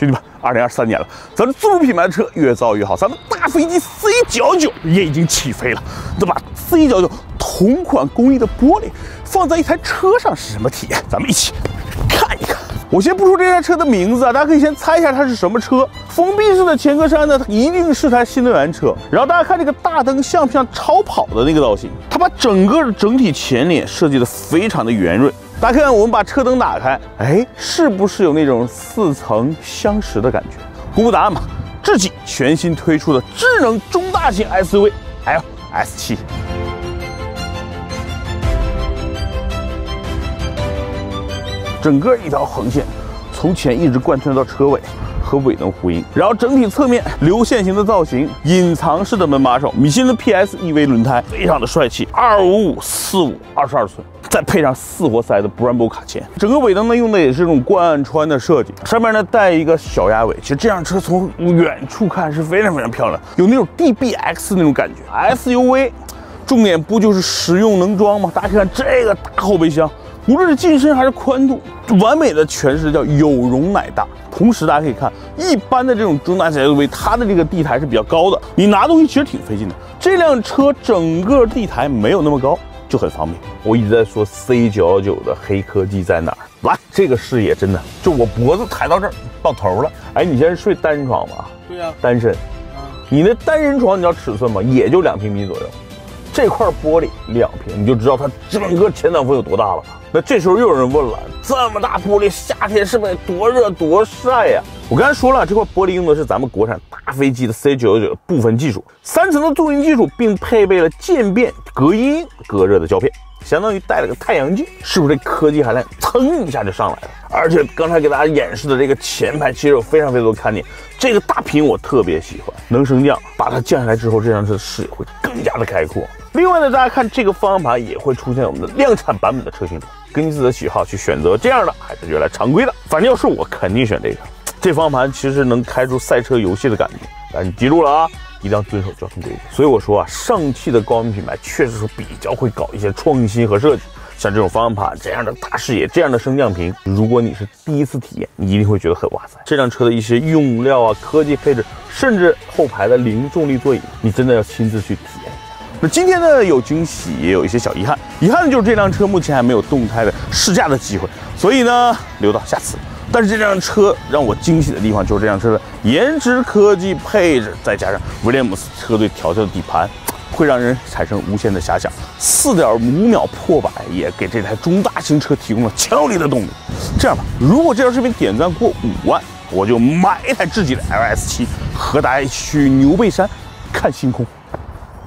兄弟们，2023年了，咱们自主品牌的车越造越好，咱们大飞机 C99也已经起飞了，对吧？C99同款工艺的玻璃放在一台车上是什么体验？咱们一起看一看。我先不说这台车的名字啊，大家可以先猜一下它是什么车。封闭式的前格栅呢，它一定是台新能源车。然后大家看这个大灯像不像超跑的那个造型？它把整体前脸设计的非常的圆润。大家看，我们把车灯打开，哎，是不是有那种似曾相识的感觉？公布答案吧。智己全新推出的智能中大型 SUV LS7。整个一条横线从前一直贯穿到车尾，和尾灯呼应。然后整体侧面流线型的造型，隐藏式的门把手，米其林的 PS EV 轮胎，非常的帅气。255/45 22寸，再配上4活塞的 Brembo 卡钳。整个尾灯呢用的也是这种贯穿的设计，上面呢带一个小鸭尾。其实这辆车从远处看是非常漂亮，有那种 DBX 那种感觉。SUV 重点不就是实用能装吗？大家看这个大后备箱。无论是进深还是宽度，完美的诠释叫有容乃大。同时，大家可以看，一般的这种中大型 SUV， 它的这个地台是比较高的，你拿东西其实挺费劲的。这辆车整个地台没有那么高，就很方便。我一直在说 C99的黑科技在哪儿？来，这个视野真的就我脖子抬到这儿到头了。哎，你现在睡单人床吧？对呀，单身。你那单人床你知道尺寸吗？也就2平米左右。这块玻璃2平，你就知道它整个前挡风有多大了。那这时候又有人问了，这么大玻璃，夏天是不是多热多晒呀？我刚才说了，这块玻璃用的是咱们国产大飞机的 C99的部分技术，3层的镀铟技术，并配备了渐变隔音隔热的胶片，相当于带了个太阳镜，是不是这科技含量噌一下就上来了？而且刚才给大家演示的这个前排其实有非常多看点，这个大屏我特别喜欢，能升降，把它降下来之后，这辆车的视野会更加的开阔。另外呢，大家看这个方向盘也会出现我们的量产版本的车型图，根据自己的喜好去选择这样的还是原来常规的。反正要是我肯定选这个，这方向盘其实能开出赛车游戏的感觉。但你记住了啊，一定要遵守交通规则。所以我说啊，上汽的高端品牌确实是比较会搞一些创新和设计。像这种方向盘，这样的大视野，这样的升降屏，如果你是第一次体验，你一定会觉得很哇塞。这辆车的一些用料啊、科技配置，甚至后排的零重力座椅，你真的要亲自去体验一下。那今天呢有惊喜，也有一些小遗憾。遗憾的就是这辆车目前还没有动态的试驾的机会，所以呢留到下次。但是这辆车让我惊喜的地方就是这辆车的颜值、科技、配置，再加上威廉姆斯车队调教的底盘。会让人产生无限的遐想。4.5秒破百也给这台中大型车提供了强有力的动力。这样吧，如果这条视频点赞过5万，我就买一台智己的 LS7，和大家一起去牛背山看星空。